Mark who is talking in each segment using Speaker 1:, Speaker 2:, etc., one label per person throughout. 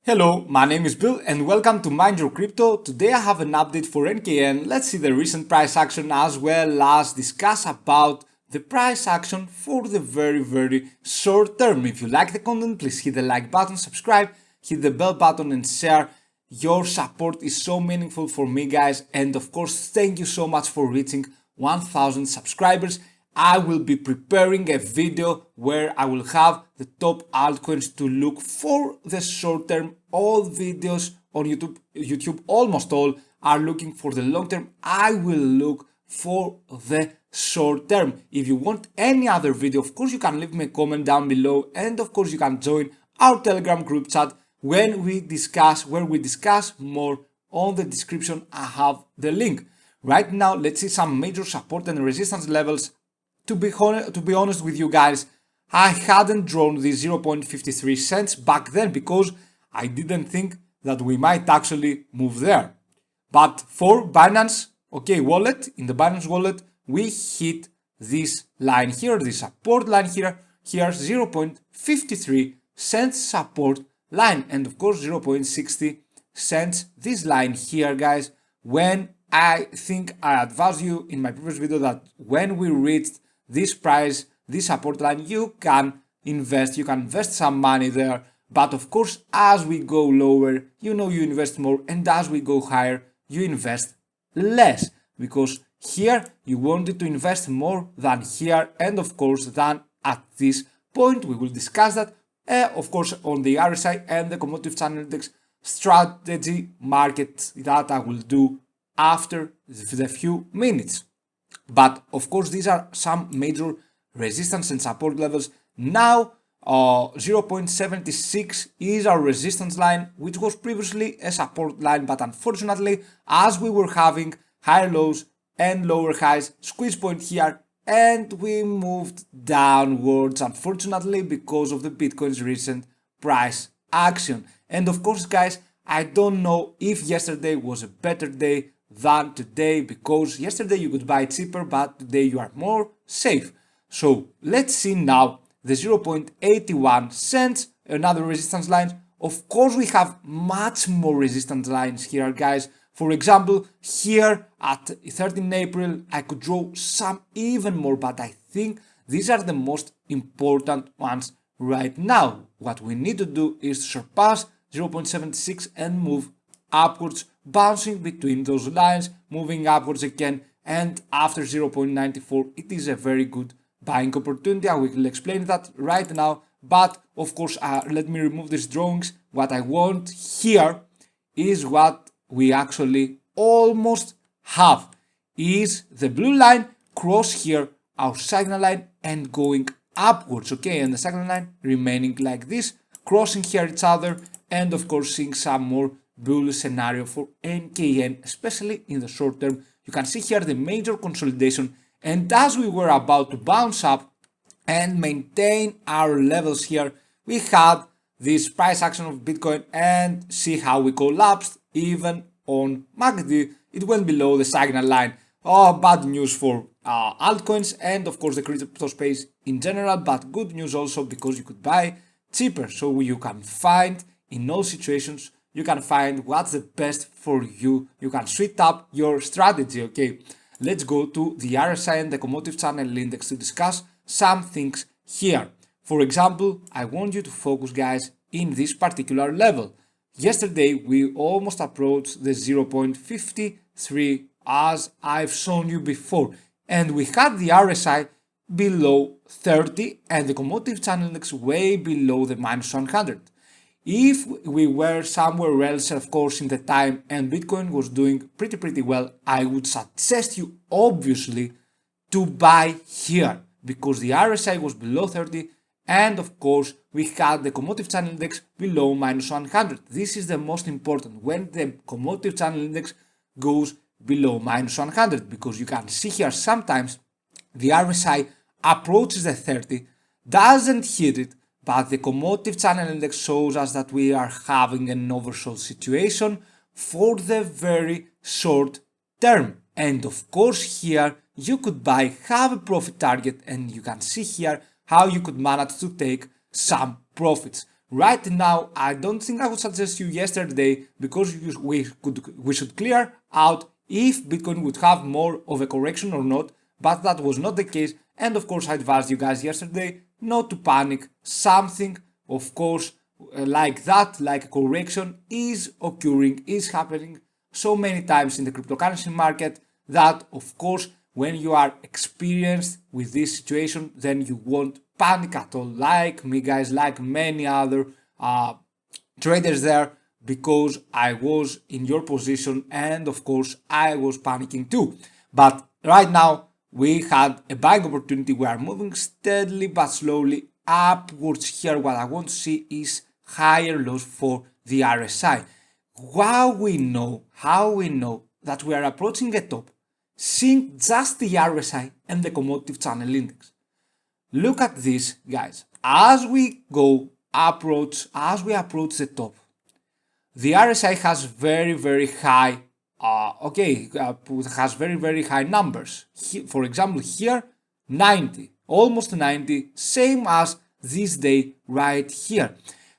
Speaker 1: Hello, my name is Bill and welcome to Mind Your Crypto. Today I have an update for NKN. Let's see the recent price action as well as discuss about the price action for the very short term. If you like the content, please hit the like button, subscribe, hit the bell button and share. Your support is so meaningful for me, guys, and of course thank you so much for reaching 1000 subscribers. I will be preparing a video where I will have the top altcoins to look for the short term. All videos on YouTube, almost all are looking for the long term. I will look for the short term. If you want any other video, of course you can leave me a comment down below, and of course you can join our Telegram group chat where we discuss more. On the description I have the link. Right now let's see some major support and resistance levels. To be honest with you guys, I hadn't drawn the 0.53 cents back then because I didn't think that we might actually move there. But for Binance, wallet, in the Binance wallet, we hit this line here, the support line here 0.53 cents support line, and of course 0.60 cents this line here, guys. When I think I advised you in my previous video that when we reached this price, this support line, you can invest some money there. But of course, as we go lower, you invest more, and as we go higher, you invest less, because here you wanted to invest more than here, and of course than at this point. We will discuss that of course on the RSI and the commodity channel index strategy market that I will do after the few minutes. But of course these are some major resistance and support levels. Now 0.76 is our resistance line, which was previously a support line, but unfortunately as we were having higher lows and lower highs, squeeze point here, and we moved downwards, unfortunately, because of the Bitcoin's recent price action. And of course guys, I don't know if yesterday was a better day than today, because yesterday you could buy cheaper, but today you are more safe. So let's see now the 0.81 cents, another resistance line. Of course we have much more resistance lines here, guys. For example, here at 13 April I could draw some even more, but I think these are the most important ones right now. What we need to do is surpass 0.76 and move upwards, bouncing between those lines, moving upwards again, and after 0.94 it is a very good buying opportunity. I will explain that right now, but of course let me remove these drawings. What I want here is what we actually almost have, is the blue line cross here our signal line and going upwards, and the signal line remaining like this, crossing here each other, and of course seeing some more bullish scenario for NKN, especially in the short term. You can see here the major consolidation, and as we were about to bounce up and maintain our levels here, we had this price action of Bitcoin, and see how we collapsed. Even on MACD it went below the signal line. Bad news for altcoins and of course the crypto space in general, but good news also because you could buy cheaper. So you can find, in all situations, you can find what's the best for you. You can switch up your strategy. Let's go to the RSI and the commodity channel index to discuss some things here. For example, I want you to focus, guys, in this particular level. Yesterday we almost approached the 0.53 as I've shown you before, and we had the RSI below 30 and the commodity channel index way below the -100. If we were somewhere else, of course, in the time and Bitcoin was doing pretty well, I would suggest you obviously to buy here, because the RSI was below 30 and of course we had the commodity channel index below -100. This is the most important, when the commodity channel index goes below -100, because you can see here sometimes the RSI approaches the 30, doesn't hit it, but the commodity channel index shows us that we are having an oversold situation for the very short term. And of course here you could buy, have a profit target, and you can see here how you could manage to take some profits. Right now, I don't think I would suggest you yesterday because we should clear out if Bitcoin would have more of a correction or not, but that was not the case. And of course, I advised you guys yesterday not to panic. Something, of course, like that, like a correction is occurring, is happening so many times in the cryptocurrency market that, of course, when you are experienced with this situation, then you won't panic at all, like me guys, like many other traders there, because I was in your position and of course I was panicking too. But right now we had a buying opportunity. We are moving steadily but slowly upwards here. What I want to see is higher lows for the RSI. How we know that we are approaching a top, seeing just the RSI and the commodity channel index. Look at this, guys. As we approach the top, the RSI has very high has very high numbers. For example, here 90, almost 90, same as this day right here.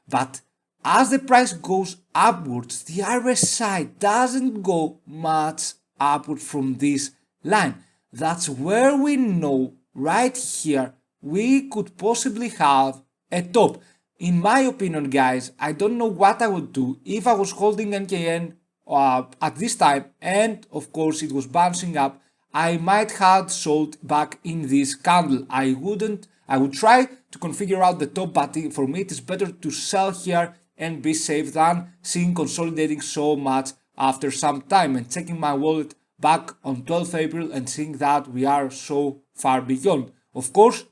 Speaker 1: But as the price goes upwards, the RSI doesn't go much upward from this line. That's where we know right here we could possibly have a top. In my opinion, guys, I don't know what I would do if I was holding NKN at this time and of course it was bouncing up. I might have sold back in this candle. I would try to configure out the top, but for me it is better to sell here and be safe than seeing consolidating so much after some time and checking my wallet back on 12th April and seeing that we are so far beyond. Of course,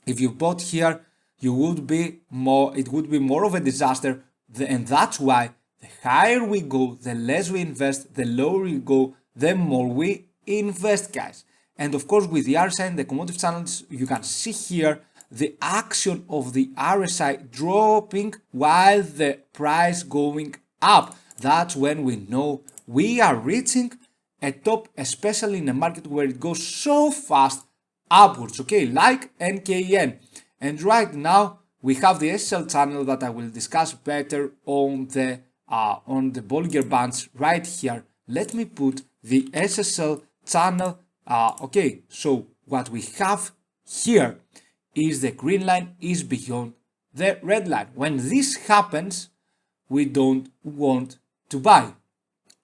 Speaker 1: if you bought here, it would be more of a disaster, and that's why the higher we go, the less we invest, the lower we go, the more we invest, guys. And of course, with the RSI and the commodity channels, you can see here the action of the RSI dropping while the price going up. That's when we know we are reaching a top, especially in a market where it goes so fast upwards, okay, like NKN. And right now we have the SSL channel that I will discuss better on the Bollinger bands right here. Let me put the SSL channel. Okay, so what we have here is the green line is beyond the red line. When this happens, we don't want to buy.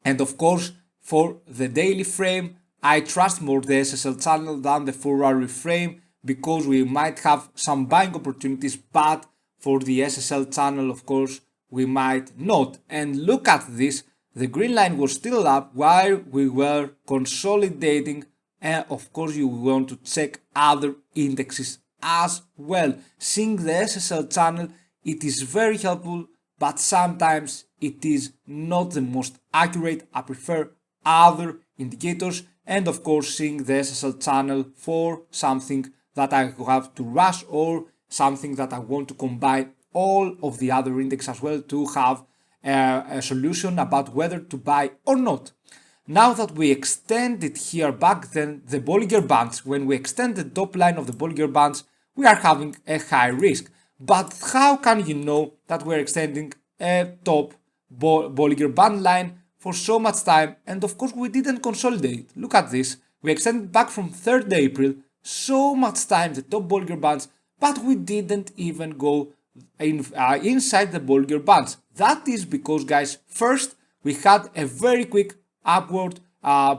Speaker 1: And of course, for the daily frame, I trust more the SSL channel than the 4-hourly frame because we might have some buying opportunities, but for the SSL channel, of course, we might not. And look at this, the green line was still up while we were consolidating, and of course you want to check other indexes as well. Seeing the SSL channel, it is very helpful, but sometimes it is not the most accurate. I prefer other indicators, and of course seeing the SSL channel for something that I have to rush or something that I want to combine all of the other index as well to have a solution about whether to buy or not. Now that we extended here back then the Bollinger bands, when we extend the top line of the Bollinger bands, we are having a high risk. But how can you know that we're extending a top Bollinger band line for so much time? And of course we didn't consolidate. Look at this. We extended back from 3rd April, so much time the top Bollinger bands, but we didn't even go inside the Bollinger bands. That is because, guys, first we had a very quick upward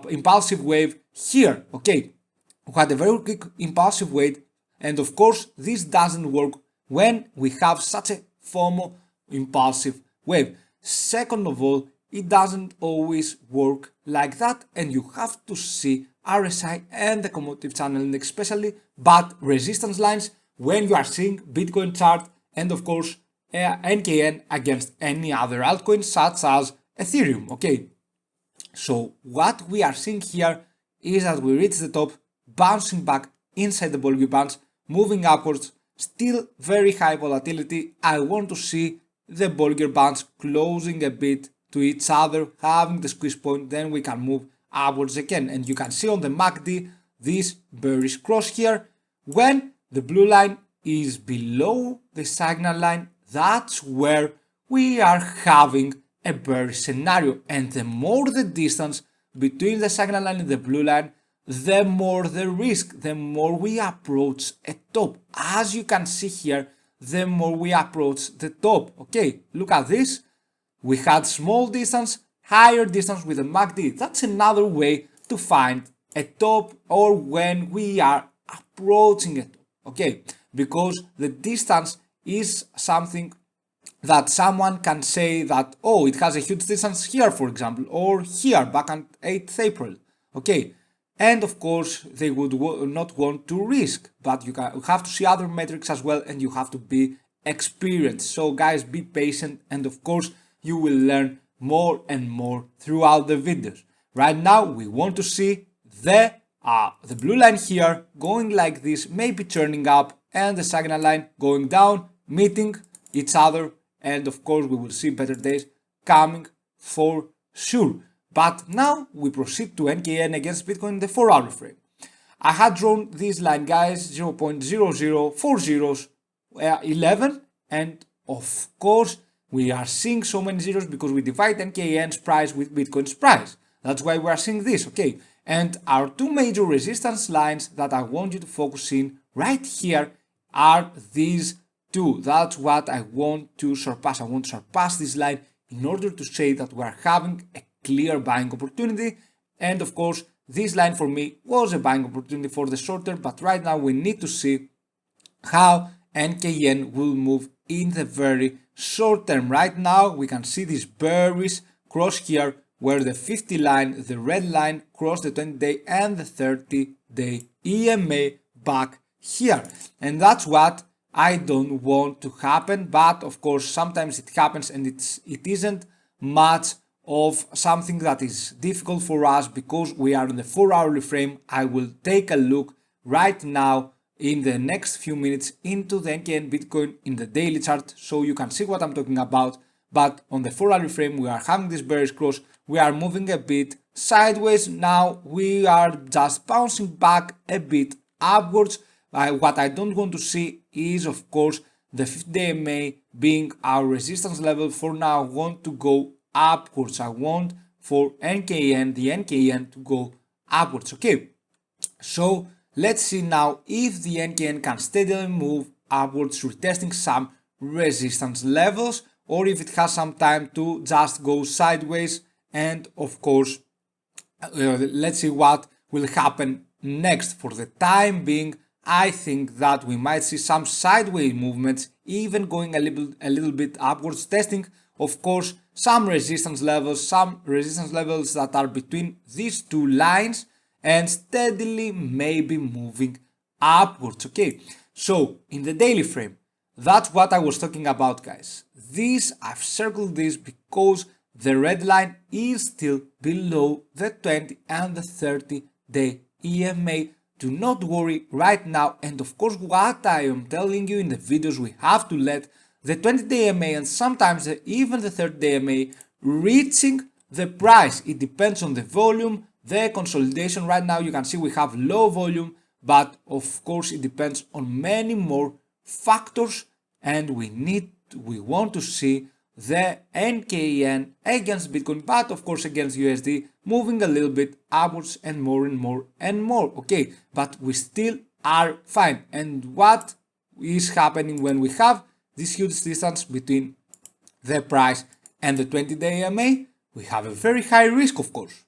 Speaker 1: impulsive wave here. Okay, we had a very quick impulsive wave, and of course this doesn't work when we have such a FOMO impulsive wave. Second of all, it doesn't always work like that, and you have to see RSI and the commodity channel index especially, but resistance lines when you are seeing Bitcoin chart and of course NKN against any other altcoin such as Ethereum. Okay, so what we are seeing here is that we reach the top, bouncing back inside the Bollinger bands, moving upwards, still very high volatility. I want to see the Bollinger bands closing a bit to each other, having the squeeze point, then we can move upwards again. And you can see on the MACD this bearish cross here. When the blue line is below the signal line, that's where we are having a bearish scenario. And the more the distance between the signal line and the blue line, the more the risk, the more we approach a top. As you can see here, the more we approach the top. Okay, look at this. We had small distance, higher distance with a MACD. That's another way to find a top, or when we are approaching it. Okay, because the distance is something that someone can say that, oh, it has a huge distance here, for example, or here back on 8th April. Okay, and of course they would not want to risk, but you have to see other metrics as well, and you have to be experienced. So guys, be patient, and of course you will learn more and more throughout the videos. Right now we want to see the blue line here going like this, maybe turning up, and the signal line going down, meeting each other, and of course we will see better days coming for sure. But now we proceed to NKN against Bitcoin in the 4-hour frame. I had drawn this line, guys, 0.004011, and of course we are seeing so many zeros because we divide NKN's price with Bitcoin's price. That's why we are seeing this, okay? And our two major resistance lines that I want you to focus in right here are these two. That's what I want to surpass. I want to surpass this line in order to say that we are having a clear buying opportunity. And of course, this line for me was a buying opportunity for the short term, but right now we need to see how NKN will move in the very short term. Right now we can see this bearish cross here where the 50 line, the red line, crossed the 20-day and the 30-day EMA back here. And that's what I don't want to happen, but of course sometimes it happens, and it isn't much of something that is difficult for us because we are in the 4-hourly frame. I will take a look right now in the next few minutes into the NKN Bitcoin in the daily chart so you can see what I'm talking about. But on the 4-hourly frame we are having this bearish cross, we are moving a bit sideways. Now we are just bouncing back a bit upwards. What I don't want to see is, of course, the 50-day MA being our resistance level. For now I want to go upwards. I want for NKN, the NKN, to go upwards. Okay, so let's see now if the NKN can steadily move upwards, retesting some resistance levels, or if it has some time to just go sideways. And of course, let's see what will happen next. For the time being, I think that we might see some sideways movements, even going a little bit upwards, testing, of course, some resistance levels that are between these two lines, and steadily maybe moving upwards. Okay, so in the daily frame, that's what I was talking about, guys. I've circled this because the red line is still below the 20 and the 30-day EMA. Do not worry right now, and of course what I am telling you in the videos, we have to let the 20-day EMA and sometimes even the 30-day EMA reaching the price. It depends on the volume, the consolidation. Right now you can see we have low volume, but of course it depends on many more factors, and we want to see the NKN against Bitcoin, but of course against USD, moving a little bit upwards and more and more and more. Okay, but we still are fine. And what is happening when we have this huge distance between the price and the 20-day EMA? We have a very high risk, of course,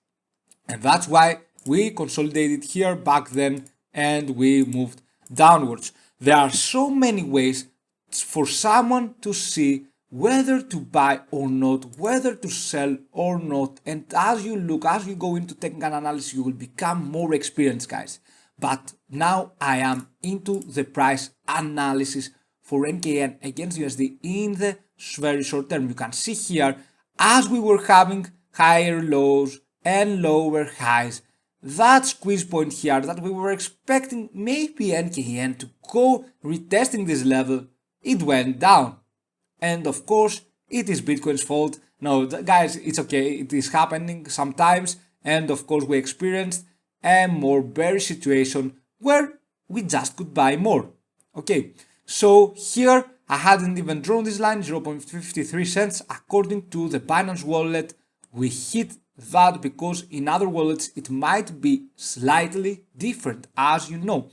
Speaker 1: and that's why we consolidated here back then and we moved downwards. There are so many ways for someone to see whether to buy or not, whether to sell or not, and as you go into technical analysis, you will become more experienced, guys. But now I am into the price analysis for NKN against USD in the very short term. You can see here, as we were having higher lows and lower highs, that squeeze point here that we were expecting maybe NKN to go retesting this level, it went down. And of course, it is Bitcoin's fault. No, guys, it's okay. It is happening sometimes. And of course, we experienced a more bearish situation where we just could buy more. Okay, so here I hadn't even drawn this line, 0.53 cents. According to the Binance wallet, we hit that because in other wallets it might be slightly different, as you know.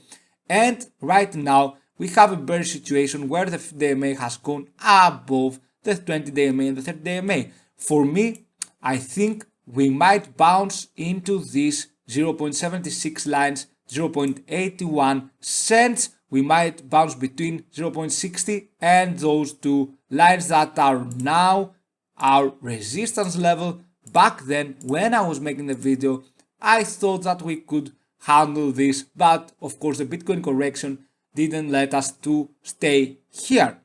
Speaker 1: And right now we have a bearish situation where the 50-day EMA has gone above the 20-day EMA and the 30-day EMA. For me, I think we might bounce into these 0.76 lines, 0.81 cents. We might bounce between 0.60 and those two lines that are now our resistance level. Back then, when I was making the video, I thought that we could handle this, but of course the Bitcoin correction didn't let us to stay here.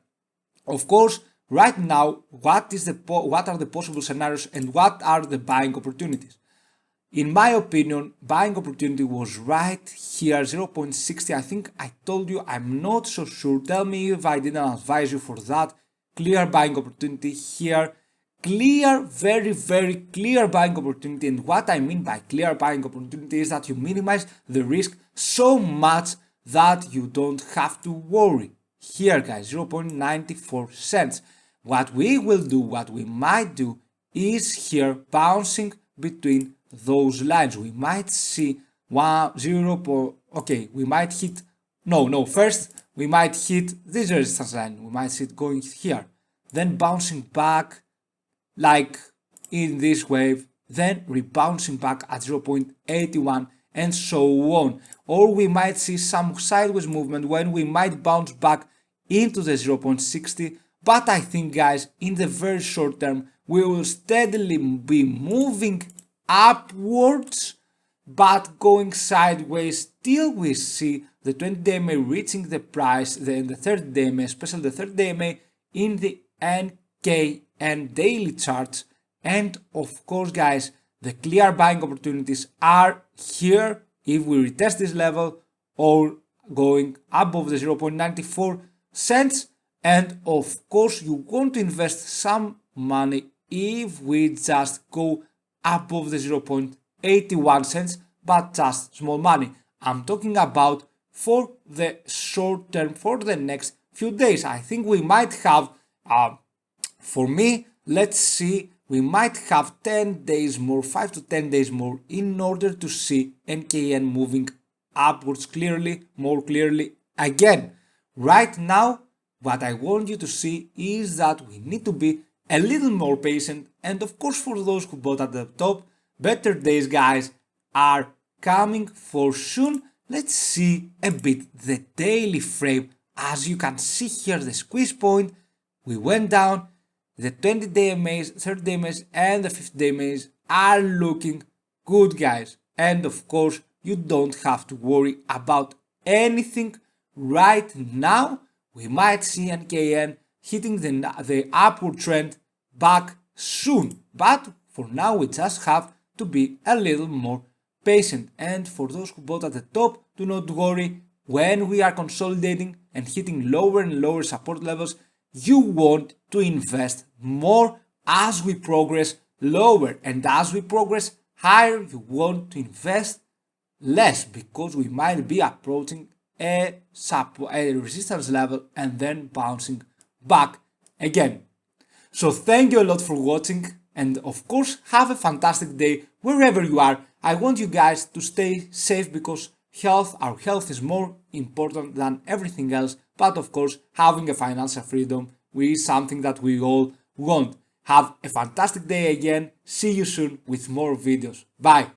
Speaker 1: Of course, right now, what are the possible scenarios and what are the buying opportunities? In my opinion, buying opportunity was right here, 0.60. I think I told you, I'm not so sure. Tell me if I didn't advise you for that. Clear buying opportunity here. Clear, very, very clear buying opportunity. And what I mean by clear buying opportunity is that you minimize the risk so much that you don't have to worry. Here, guys, 0.94 cents. What we will do, what we might do is here bouncing between those lines. We might see we might hit, first we might hit this resistance line. We might see it going here, then bouncing back like in this wave, then rebouncing back at 0.81 and so on. Or we might see some sideways movement when we might bounce back into the 0.60. But I think, guys, in the very short term, we will steadily be moving upwards, but going sideways till we see the 20-day EMA reaching the price, then the 30-day EMA, especially the 30-day EMA in the NKN daily charts. And of course, guys, the clear buying opportunities are here if we retest this level or going above the 0.94 cents. And of course, you want to invest some money if we just go above the 0.81 cents, but just small money. I'm talking about for the short term, for the next few days. I think we might have, for me, let's see, we might have 10 days more, 5 to 10 days more in order to see NKN moving upwards clearly, more clearly again. Right now, what I want you to see is that we need to be a little more patient, and of course for those who bought at the top, better days, guys, are coming for soon. Let's see a bit the daily frame. As you can see here, the squeeze point, we went down. The 20-day EMAs, 30-day EMAs and the 50-day EMAs are looking good, guys. And of course, you don't have to worry about anything right now. We might see NKN hitting the upward trend back soon. But for now, we just have to be a little more patient. And for those who bought at the top, do not worry. When we are consolidating and hitting lower and lower support levels, you want to invest more as we progress lower, and as we progress higher, you want to invest less because we might be approaching a resistance level and then bouncing back again. So thank you a lot for watching, and of course have a fantastic day wherever you are. I want you guys to stay safe because our health is more important than everything else, but of course having a financial freedom is something that we all want. Have a fantastic day again. See you soon with more videos. Bye.